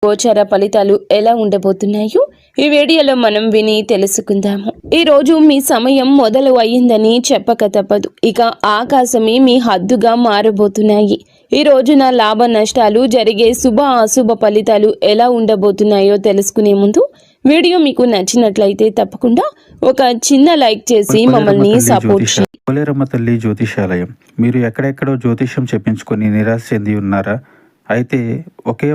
గోచార ఫలితాలు ఎలా ఉండబోతున్నాయో ఈ వీడియోలో మనం విని తెలుసుకుందాము. ఈ రోజు మీ సమయం మొదలు అయ్యిందని చెప్పక తప్పదు. ఇక ఆకాశమే మీ హద్దుగా మారబోతున్నాయి. ఈ రోజున లాభ నష్టాలు జరిగే శుభ అశుభ ఫలితాలు ఎలా ఉండబోతున్నాయో తెలుసుకునే ముందు వీడియో మీకు నచ్చినట్లయితే తప్పకుండా ఒక చిన్న లైక్ చేసి మమ్మల్ని సపోర్ట్ చేయండి. పోలేరమ్మ తల్లి జ్యోతిషాలయం. మీరు ఎక్కడెక్కడో జ్యోతిష్యం చెప్పించుకొని నిరాశ చెంది ఉన్నారా? అయితే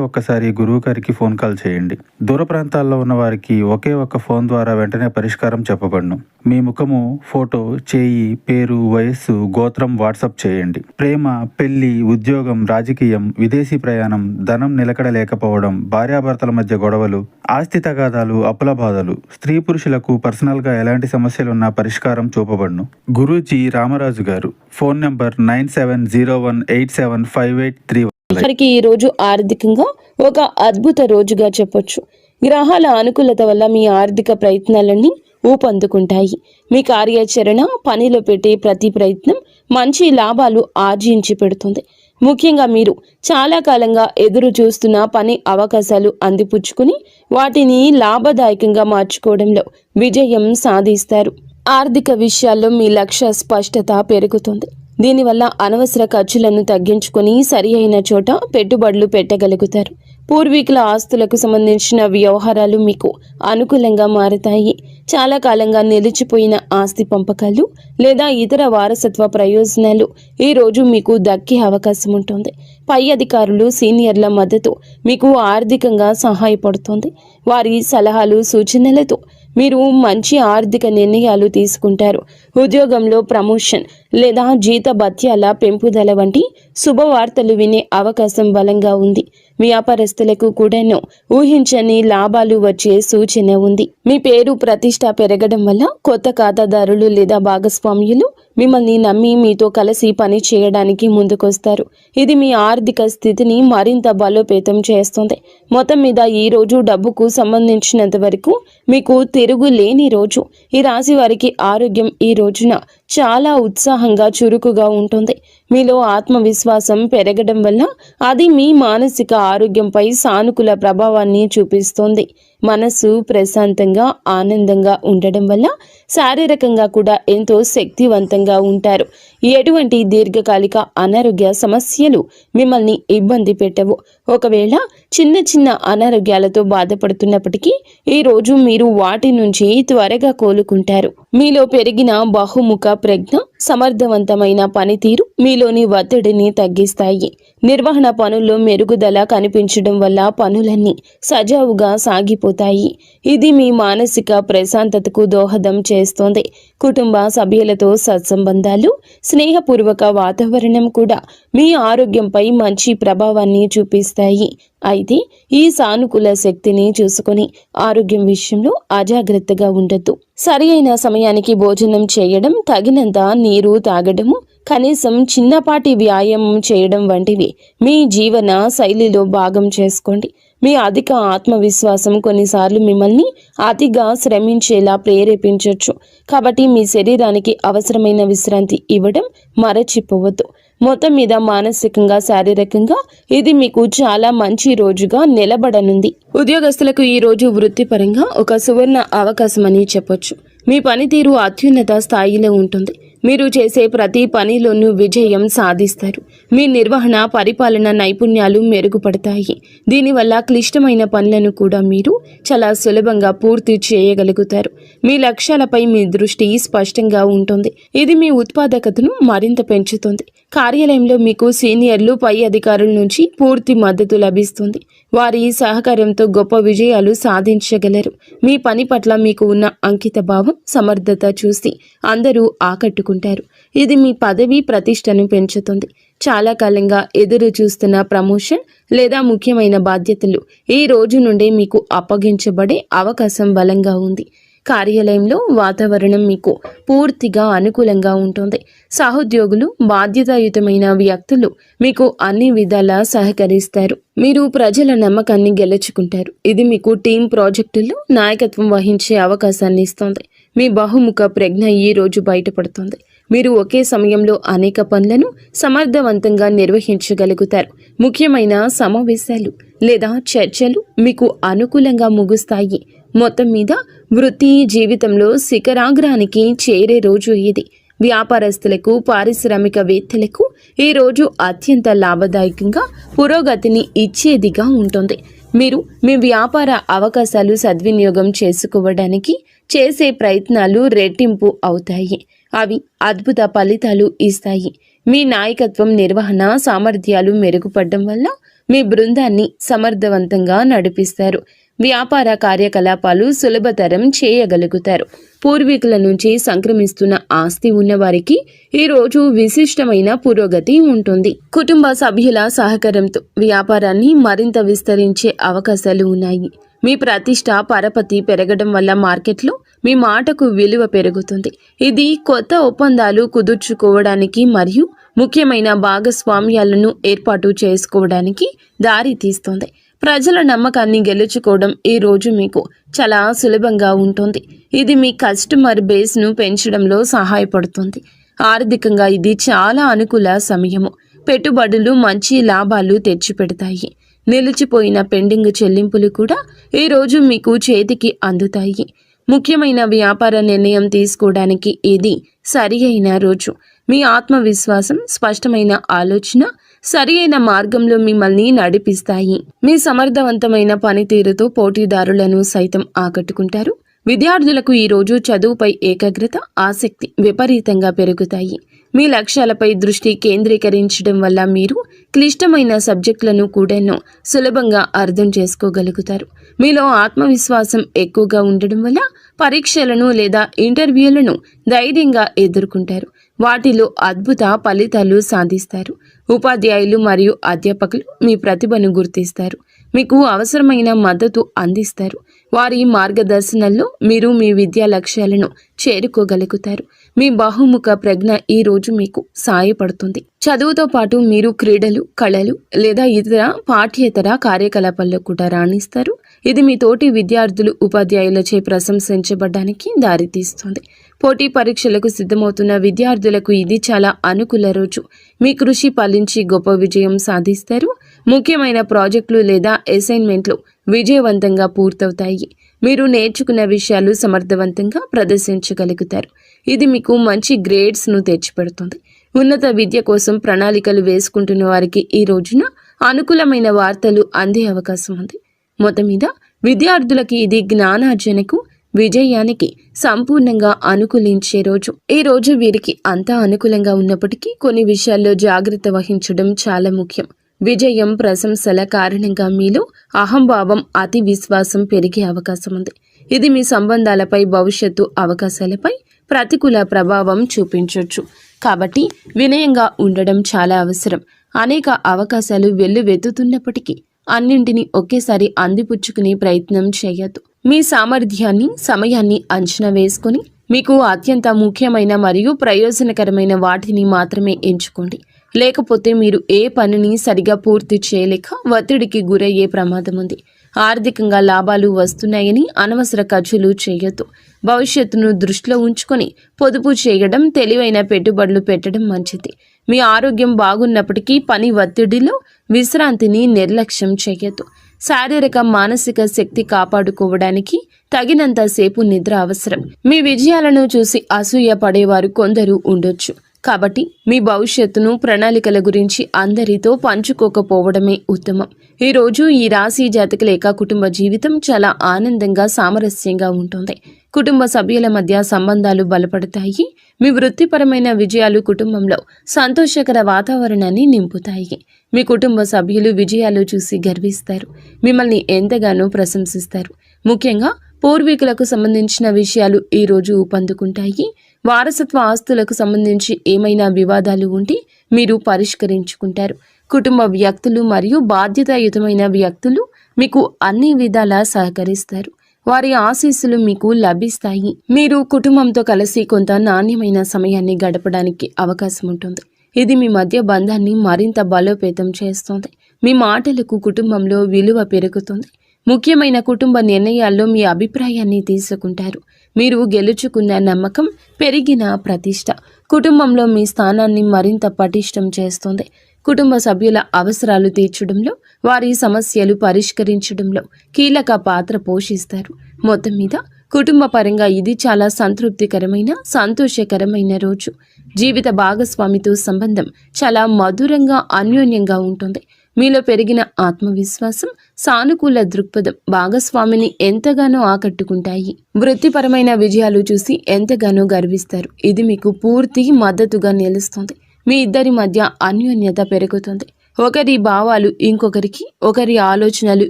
ఒక్కసారి గురువు గారికి ఫోన్ కాల్ చేయండి. దూర ప్రాంతాల్లో ఉన్న వారికి ఒక్క ఫోన్ ద్వారా వెంటనే పరిష్కారం చెప్పబడును. మీ ముఖము, ఫోటో, చేయి, పేరు, వయస్సు, గోత్రం వాట్సాప్ చేయండి. ప్రేమ, పెళ్లి, ఉద్యోగం, రాజకీయం, విదేశీ ప్రయాణం, ధనం నిలకడ లేకపోవడం, భార్యాభర్తల మధ్య గొడవలు, ఆస్తి తగాదాలు, అప్పుల బాధలు, స్త్రీ పురుషులకు పర్సనల్ గా ఎలాంటి సమస్యలున్నా పరిష్కారం చూపబడును. గురూజీ రామరాజు గారు. Phone number 9701875831. వారికి ఈ రోజు ఆర్థికంగా ఒక అద్భుత రోజుగా చెప్పొచ్చు. గ్రహాల అనుకూలత వల్ల మీ ఆర్థిక ప్రయత్నాలన్నీ ఊపందుకుంటాయి. మీ కార్యాచరణ, పనిలో పెట్టే ప్రతి ప్రయత్నం మంచి లాభాలు ఆర్జించి పెడుతుంది. ముఖ్యంగా మీరు చాలా కాలంగా ఎదురు చూస్తున్న పని అవకాశాలు అందిపుచ్చుకుని వాటిని లాభదాయకంగా మార్చుకోవడంలో విజయం సాధిస్తారు. ఆర్థిక విషయాల్లో మీ లక్ష్య స్పష్టత పెరుగుతుంది. దీనివల్ల అనవసర ఖర్చులను తగ్గించుకొని సరి అయిన చోట పెట్టుబడులు పెట్టగలుగుతారు. పూర్వీకుల ఆస్తులకు సంబంధించిన వ్యవహారాలు మీకు అనుకూలంగా మారతాయి. చాలా కాలంగా నిలిచిపోయిన ఆస్తి పంపకాలు లేదా ఇతర వారసత్వ ప్రయోజనాలు ఈ రోజు మీకు దక్కే అవకాశం ఉంటుంది. పై అధికారులు, సీనియర్ల మద్దతు మీకు ఆర్థికంగా సహాయపడుతుంది. వారి సలహాలు, సూచనలతో మీరు మంచి ఆర్థిక నిర్ణయాలు తీసుకుంటారు. ఉద్యోగంలో ప్రమోషన్ లేదా జీతభత్యాల పెంపుదల వంటి శుభవార్తలు వినే అవకాశం బలంగా ఉంది. వ్యాపారస్తులకు కూడాను ఊహించని లాభాలు వచ్చే సూచన ఉంది. మీ పేరు ప్రతిష్ట పెరగడం వల్ల కొత్త ఖాతాదారులు లేదా భాగస్వామ్యులు మిమ్మల్ని నమ్మి మీతో కలిసి పని చేయడానికి ముందుకొస్తారు. ఇది మీ ఆర్థిక స్థితిని మరింత బలోపేతం చేస్తుంది. మొత్తం మీద ఈ రోజు డబ్బుకు సంబంధించినంత వరకు మీకు తిరుగులేని రోజు. ఈ రాశి వారికి ఆరోగ్యం ఈ రోజున చాలా ఉత్సాహంగా, చురుకుగా ఉంటుంది. మీలో ఆత్మవిశ్వాసం పెరగడం వల్ల అది మీ మానసిక ఆరోగ్యంపై సానుకూల ప్రభావాన్ని చూపిస్తుంది. మనసు ప్రశాంతంగా, ఆనందంగా ఉండడం వల్ల శారీరకంగా కూడా ఎంతో శక్తివంతంగా ఉంటారు. ఎటువంటి దీర్ఘకాలిక అనారోగ్య సమస్యలు మిమ్మల్ని ఇబ్బంది పెట్టవు. ఒకవేళ చిన్న చిన్న అనారోగ్యాలతో బాధపడుతున్నప్పటికీ ఈ రోజు మీరు వాటి నుంచి త్వరగా కోలుకుంటారు. మీలో పెరిగిన బహుముఖ ప్రజ్ఞ, సమర్థవంతమైన పనితీరు మీలోని ఒత్తిడిని తగ్గిస్తాయి. నిర్వహణ పనుల్లో మెరుగుదల కనిపించడం వల్ల పనులన్నీ సజావుగా సాగిపోతాయి. ఇది మీ మానసిక ప్రశాంతతకు దోహదం చేస్తుంది. కుటుంబ సభ్యులతో సత్సంబంధాలు, స్నేహపూర్వక వాతావరణం కూడా మీ ఆరోగ్యంపై మంచి ప్రభావాన్ని చూపిస్తాయి. అయితే ఈ సానుకూల శక్తిని చూసుకొని ఆరోగ్యం విషయంలో అజాగ్రత్తగా ఉండొద్దు. సరి అయిన సమయానికి భోజనం చేయడం, తగినంత నీరు తాగడము, కనీసం చిన్నపాటి వ్యాయామం చేయడం వంటివి మీ జీవన శైలిలో భాగం చేసుకోండి. మీ అధిక ఆత్మవిశ్వాసం కొన్నిసార్లు మిమ్మల్ని అతిగా శ్రమించేలా ప్రేరేపించవచ్చు. కాబట్టి మీ శరీరానికి అవసరమైన విశ్రాంతి ఇవ్వడం మరచిపోవద్దు. మొత్తం మీద మానసికంగా, శారీరకంగా ఇది మీకు చాలా మంచి రోజుగా నిలబడనుంది. ఉద్యోగస్తులకు ఈ రోజు వృత్తిపరంగా ఒక సువర్ణ అవకాశం అని చెప్పొచ్చు. మీ పనితీరు అత్యున్నత స్థాయిలో ఉంటుంది. మీరు చేసే ప్రతి పనిలోనూ విజయం సాధిస్తారు. మీ నిర్వహణ, పరిపాలన నైపుణ్యాలు మెరుగుపడతాయి. దీనివల్ల క్లిష్టమైన పనులను కూడా మీరు చాలా సులభంగా పూర్తి చేయగలుగుతారు. మీ లక్ష్యాలపై మీ దృష్టి స్పష్టంగా ఉంటుంది. ఇది మీ ఉత్పాదకతను మరింత పెంచుతుంది. కార్యాలయంలో మీకు సీనియర్లు, పై అధికారుల నుంచి పూర్తి మద్దతు లభిస్తుంది. వారి సహకారంతో గొప్ప విజయాలు సాధించగలరు. మీ పని పట్ల మీకు ఉన్న అంకిత భావం, సమర్థత చూసి అందరూ ఆకట్టుకుంటారు. ఇది మీ పదవి ప్రతిష్టను పెంచుతుంది. చాలా కాలంగా ఎదురు చూస్తున్న ప్రమోషన్ లేదా ముఖ్యమైన బాధ్యతలు ఈ రోజు నుండే మీకు అప్పగించబడే అవకాశం బలంగా ఉంది. కార్యాలయంలో వాతావరణం మీకు పూర్తిగా అనుకూలంగా ఉంటుంది. సహోద్యోగులు, బాధ్యతాయుతమైన వ్యక్తులు మీకు అన్ని విధాలా సహకరిస్తారు. మీరు ప్రజల నమ్మకాన్ని గెలుచుకుంటారు. ఇది మీకు టీం ప్రాజెక్టుల్లో నాయకత్వం వహించే అవకాశాన్ని ఇస్తుంది. మీ బహుముఖ ప్రజ్ఞ ఈ రోజు బయటపడుతుంది. మీరు ఒకే సమయంలో అనేక పనులను సమర్థవంతంగా నిర్వహించగలుగుతారు. ముఖ్యమైన సమావేశాలు లేదా చర్చలు మీకు అనుకూలంగా ముగుస్తాయి. మొత్తం మీద వృత్తి జీవితంలో శిఖరాగ్రానికి చేరే రోజు ఇది. వ్యాపారస్తులకు, పారిశ్రామికవేత్తలకు ఈ రోజు అత్యంత లాభదాయకంగా పురోగతిని ఇచ్చేదిగా ఉంటుంది. మీరు మీ వ్యాపార అవకాశాలు సద్వినియోగం చేసుకోవడానికి చేసే ప్రయత్నాలు రెట్టింపు అవుతాయి. అవి అద్భుత ఫలితాలు ఇస్తాయి. మీ నాయకత్వం, నిర్వహణ సామర్థ్యాలు మెరుగుపడడం వల్ల మీ బృందాన్ని సమర్థవంతంగా నడిపిస్తారు. వ్యాపార కార్యకలాపాలు సులభతరం చేయగలుగుతారు. పూర్వీకుల నుంచి సంక్రమిస్తున్న ఆస్తి ఉన్నవారికి ఈ రోజు విశిష్టమైన పురోగతి ఉంటుంది. కుటుంబ సభ్యుల సహకారంతో వ్యాపారాన్ని మరింత విస్తరించే అవకాశాలు ఉన్నాయి. మీ ప్రతిష్ట, పరపతి పెరగడం వల్ల మార్కెట్లో మీ మాటకు విలువ పెరుగుతుంది. ఇది కొత్త ఒప్పందాలు కుదుర్చుకోవడానికి మరియు ముఖ్యమైన భాగస్వామ్యాలను ఏర్పాటు చేసుకోవడానికి దారి తీస్తుంది. ప్రజల నమ్మకాన్ని గెలుచుకోవడం ఈ రోజు మీకు చాలా సులభంగా ఉంటుంది. ఇది మీ కస్టమర్ బేస్ను పెంచడంలో సహాయపడుతుంది. ఆర్థికంగా ఇది చాలా అనుకూల సమయము. పెట్టుబడులు మంచి లాభాలు తెచ్చిపెడతాయి. నిలిచిపోయిన పెండింగ్ చెల్లింపులు కూడా ఈ రోజు మీకు చేతికి అందుతాయి. ముఖ్యమైన వ్యాపార నిర్ణయం తీసుకోవడానికి ఇది సరి అయిన రోజు. మీ ఆత్మవిశ్వాసం, స్పష్టమైన ఆలోచన సరి అయిన మార్గంలో మిమ్మల్ని నడిపిస్తాయి. మీ సమర్థవంతమైన పనితీరుతో పోటీదారులను సైతం ఆకట్టుకుంటారు. విద్యార్థులకు ఈ రోజు చదువుపై ఏకాగ్రత, ఆసక్తి విపరీతంగా పెరుగుతాయి. మీ లక్ష్యాలపై దృష్టి కేంద్రీకరించడం వల్ల మీరు క్లిష్టమైన సబ్జెక్టులను కూడా సులభంగా అర్థం చేసుకోగలుగుతారు. మీలో ఆత్మవిశ్వాసం ఎక్కువగా ఉండడం వల్ల పరీక్షలను లేదా ఇంటర్వ్యూలను ధైర్యంగా ఎదుర్కొంటారు. వాటిలో అద్భుత ఫలితాలు సాధిస్తారు. ఉపాధ్యాయులు మరియు అధ్యాపకులు మీ ప్రతిభను గుర్తిస్తారు. మీకు అవసరమైన మద్దతు అందిస్తారు. వారి మార్గదర్శనంలో మీరు మీ విద్యా లక్ష్యాలను చేరుకోగలుగుతారు. మీ బహుముఖ ప్రజ్ఞ ఈ రోజు మీకు సహాయపడుతుంది. చదువుతో పాటు మీరు క్రీడలు, కళలు లేదా ఇతర పాఠ్యేతర కార్యకలాపాల్లో కూడా రాణిస్తారు. ఇది మీ తోటి విద్యార్థులు, ఉపాధ్యాయులచే ప్రశంసించబడడానికి దారితీస్తుంది. పోటీ పరీక్షలకు సిద్ధమవుతున్న విద్యార్థులకు ఇది చాలా అనుకూల రోజు. మీ కృషి ఫలించి గొప్ప విజయం సాధిస్తారు. ముఖ్యమైన ప్రాజెక్టులు లేదా అసైన్మెంట్లు విజయవంతంగా పూర్తవుతాయి. మీరు నేర్చుకున్న విషయాలు సమర్థవంతంగా ప్రదర్శించగలుగుతారు. ఇది మీకు మంచి గ్రేడ్స్ను తెచ్చిపెడుతుంది. ఉన్నత విద్య కోసం ప్రణాళికలు వేసుకుంటున్న వారికి ఈ రోజున అనుకూలమైన వార్తలు అందే అవకాశం ఉంది. మొత్తం మీద విద్యార్థులకి ఇది జ్ఞానార్జనకు, విజయానికి సంపూర్ణంగా అనుకూలించే రోజు. ఈ రోజు వీరికి అంతా అనుకూలంగా ఉన్నప్పటికీ కొన్ని విషయాల్లో జాగ్రత్త వహించడం చాలా ముఖ్యం. విజయం, ప్రశంసల కారణంగా మీలో అహంభావం, అతి విశ్వాసం పెరిగే అవకాశం ఉంది. ఇది మీ సంబంధాలపై, భవిష్యత్తు అవకాశాలపై ప్రతికూల ప్రభావం చూపించవచ్చు. కాబట్టి వినయంగా ఉండడం చాలా అవసరం. అనేక అవకాశాలు వెల్లువెత్తుతున్నప్పటికీ అన్నింటినీ ఒకేసారి అందిపుచ్చుకునే ప్రయత్నం చేయొద్దు. మీ సామర్థ్యాన్ని, సమయాన్ని అంచనా వేసుకొని మీకు అత్యంత ముఖ్యమైన మరియు ప్రయోజనకరమైన వాటిని మాత్రమే ఎంచుకోండి. లేకపోతే మీరు ఏ పనిని సరిగా పూర్తి చేయలేక ఒత్తిడికి గురయ్యే ప్రమాదం ఉంది. ఆర్థికంగా లాభాలు వస్తున్నాయని అనవసర ఖర్చులు చేయొద్దు. భవిష్యత్తును దృష్టిలో ఉంచుకొని పొదుపు చేయడం, తెలివైన పెట్టుబడులు పెట్టడం మంచిది. మీ ఆరోగ్యం బాగున్నప్పటికీ పని ఒత్తిడిలో విశ్రాంతిని నిర్లక్ష్యం చేయొద్దు. శారీరక, మానసిక శక్తి కాపాడుకోవడానికి తగినంత సేపు నిద్ర అవసరం. మీ విజయాలను చూసి అసూయ పడేవారు కొందరు ఉండొచ్చు. కాబట్టి మీ భవిష్యత్తును, ప్రణాళికల గురించి అందరితో పంచుకోకపోవడమే ఉత్తమం. ఈరోజు ఈ రాశి జాతకుల యొక్క కుటుంబ జీవితం చాలా ఆనందంగా, సామరస్యంగా ఉంటుంది. కుటుంబ సభ్యుల మధ్య సంబంధాలు బలపడతాయి. మీ వృత్తిపరమైన విజయాలు కుటుంబంలో సంతోషకర వాతావరణాన్ని నింపుతాయి. మీ కుటుంబ సభ్యులు విజయాలు చూసి గర్విస్తారు. మిమ్మల్ని ఎంతగానో ప్రశంసిస్తారు. ముఖ్యంగా పూర్వీకులకు సంబంధించిన విషయాలు ఈ రోజు ఊపందుకుంటాయి. వారసత్వ ఆస్తులకు సంబంధించి ఏమైనా వివాదాలు ఉంటే మీరు పరిష్కరించుకుంటారు. కుటుంబ వ్యక్తులు మరియు బాధ్యతాయుతమైన వ్యక్తులు మీకు అన్ని విధాలా సహకరిస్తారు. వారి ఆశీస్సులు మీకు లభిస్తాయి. మీరు కుటుంబంతో కలిసి కొంత నాణ్యమైన సమయాన్ని గడపడానికి అవకాశం ఉంటుంది. ఇది మీ మధ్య బంధాన్ని మరింత బలోపేతం చేస్తుంది. మీ మాటలకు కుటుంబంలో విలువ పెరుగుతుంది. ముఖ్యమైన కుటుంబ నిర్ణయాల్లో మీ అభిప్రాయాన్ని తీసుకుంటారు. మీరు గెలుచుకున్న నమ్మకం, పెరిగిన ప్రతిష్ట కుటుంబంలో మీ స్థానాన్ని మరింత పటిష్టం చేస్తుంది. కుటుంబ సభ్యుల అవసరాలు తీర్చడంలో, వారి సమస్యలు పరిష్కరించడంలో కీలక పాత్ర పోషిస్తారు. మొత్తం మీద కుటుంబ పరంగా ఇది చాలా సంతృప్తికరమైన, సంతోషకరమైన రోజు. జీవిత భాగస్వామితో సంబంధం చాలా మధురంగా, అన్యోన్యంగా ఉంటుంది. మీలో పెరిగిన ఆత్మవిశ్వాసం, సానుకూల దృక్పథం భాగస్వామిని ఎంతగానో ఆకట్టుకుంటాయి. వృత్తిపరమైన విజయాలు చూసి ఎంతగానో గర్విస్తారు. ఇది మీకు పూర్తి మద్దతుగా నిలుస్తుంది. మీ ఇద్దరి మధ్య అన్యోన్యత పెరుగుతుంది. ఒకరి భావాలు ఇంకొకరికి, ఒకరి ఆలోచనలు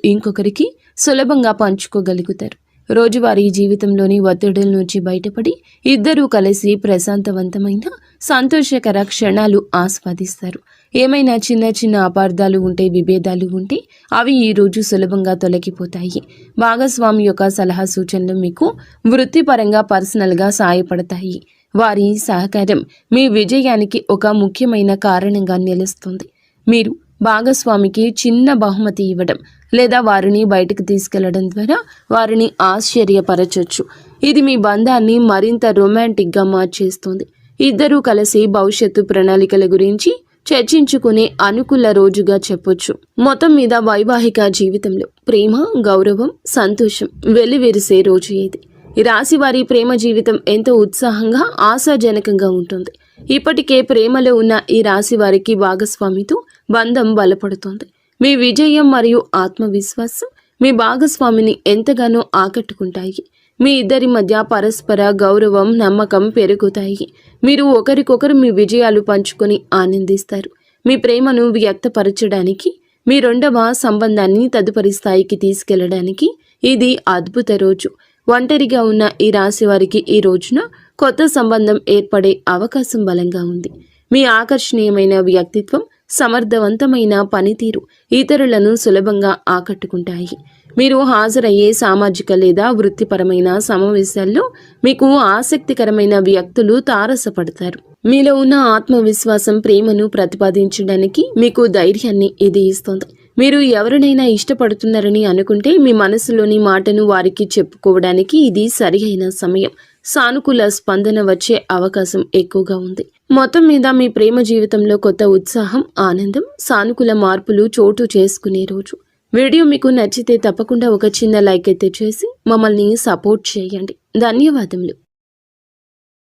ఇంకొకరికి సులభంగా పంచుకోగలుగుతారు. రోజువారీ జీవితంలోని ఒత్తిడుల నుంచి బయటపడి ఇద్దరూ కలిసి ప్రశాంతవంతమైన, సంతోషకర క్షణాలు ఆస్వాదిస్తారు. ఏమైనా చిన్న చిన్న అపార్థాలు ఉంటే, విభేదాలు ఉంటే అవి ఈ రోజు సులభంగా తొలగిపోతాయి. భాగస్వామి యొక్క సలహా సూచనలు మీకు వృత్తిపరంగా, పర్సనల్గా సాయపడతాయి. వారి సహకారం మీ విజయానికి ఒక ముఖ్యమైన కారణంగా నిలుస్తుంది. మీరు భాగస్వామికి చిన్న బహుమతి ఇవ్వడం లేదా వారిని బయటకు తీసుకెళ్లడం ద్వారా వారిని ఆశ్చర్యపరచొచ్చు. ఇది మీ బంధాన్ని మరింత రొమాంటిక్గా మార్చేస్తుంది. ఇద్దరూ కలిసి భవిష్యత్తు ప్రణాళికల గురించి చర్చించుకునే అనుకూల రోజుగా చెప్పొచ్చు. మొత్తం మీద వైవాహిక జీవితంలో ప్రేమ, గౌరవం, సంతోషం వెల్లివిరిసే రోజు ఇది. ఈ రాశి వారి ప్రేమ జీవితం ఎంతో ఉత్సాహంగా, ఆశాజనకంగా ఉంటుంది. ఇప్పటికే ప్రేమలో ఉన్న ఈ రాశి వారికి భాగస్వామితో బంధం బలపడుతోంది. మీ విజయం మరియు ఆత్మవిశ్వాసం మీ భాగస్వామిని ఎంతగానో ఆకట్టుకుంటాయి. మీ ఇద్దరి మధ్య పరస్పర గౌరవం, నమ్మకం పెరుగుతాయి. మీరు ఒకరికొకరు మీ విజయాలు పంచుకొని ఆనందిస్తారు. మీ ప్రేమను వ్యక్తపరచడానికి, మీ రెండవ సంబంధాన్ని తదుపరి స్థాయికి తీసుకెళ్లడానికి ఇది అద్భుత రోజు. ఒంటరిగా ఉన్న ఈ రాశి వారికి ఈ రోజున కొత్త సంబంధం ఏర్పడే అవకాశం బలంగా ఉంది. మీ ఆకర్షణీయమైన వ్యక్తిత్వం, సమర్థవంతమైన పనితీరు ఇతరులను సులభంగా ఆకట్టుకుంటాయి. మీరు హాజరయ్యే సామాజిక లేదా వృత్తిపరమైన సమావేశాల్లో మీకు ఆసక్తికరమైన వ్యక్తులు తారసపడతారు. మీలో ఉన్న ఆత్మవిశ్వాసం, ప్రేమను ప్రతిపాదించడానికి మీకు ధైర్యాన్ని ఇది ఇస్తుంది. మీరు ఎవరినైనా ఇష్టపడుతున్నారని అనుకుంటే మీ మనసులోని మాటను వారికి చెప్పుకోవడానికి ఇది సరియైన సమయం. సానుకూల స్పందన వచ్చే అవకాశం ఎక్కువగా ఉంది. మొత్తం మీద మీ ప్రేమ జీవితంలో కొత్త ఉత్సాహం, ఆనందం, సానుకూల మార్పులు చోటు చేసుకునే రోజు. వీడియో మీకు నచ్చితే తప్పకుండా ఒక చిన్న లైక్ అయితే చేసి మమ్మల్ని సపోర్ట్ చేయండి. ధన్యవాదములు.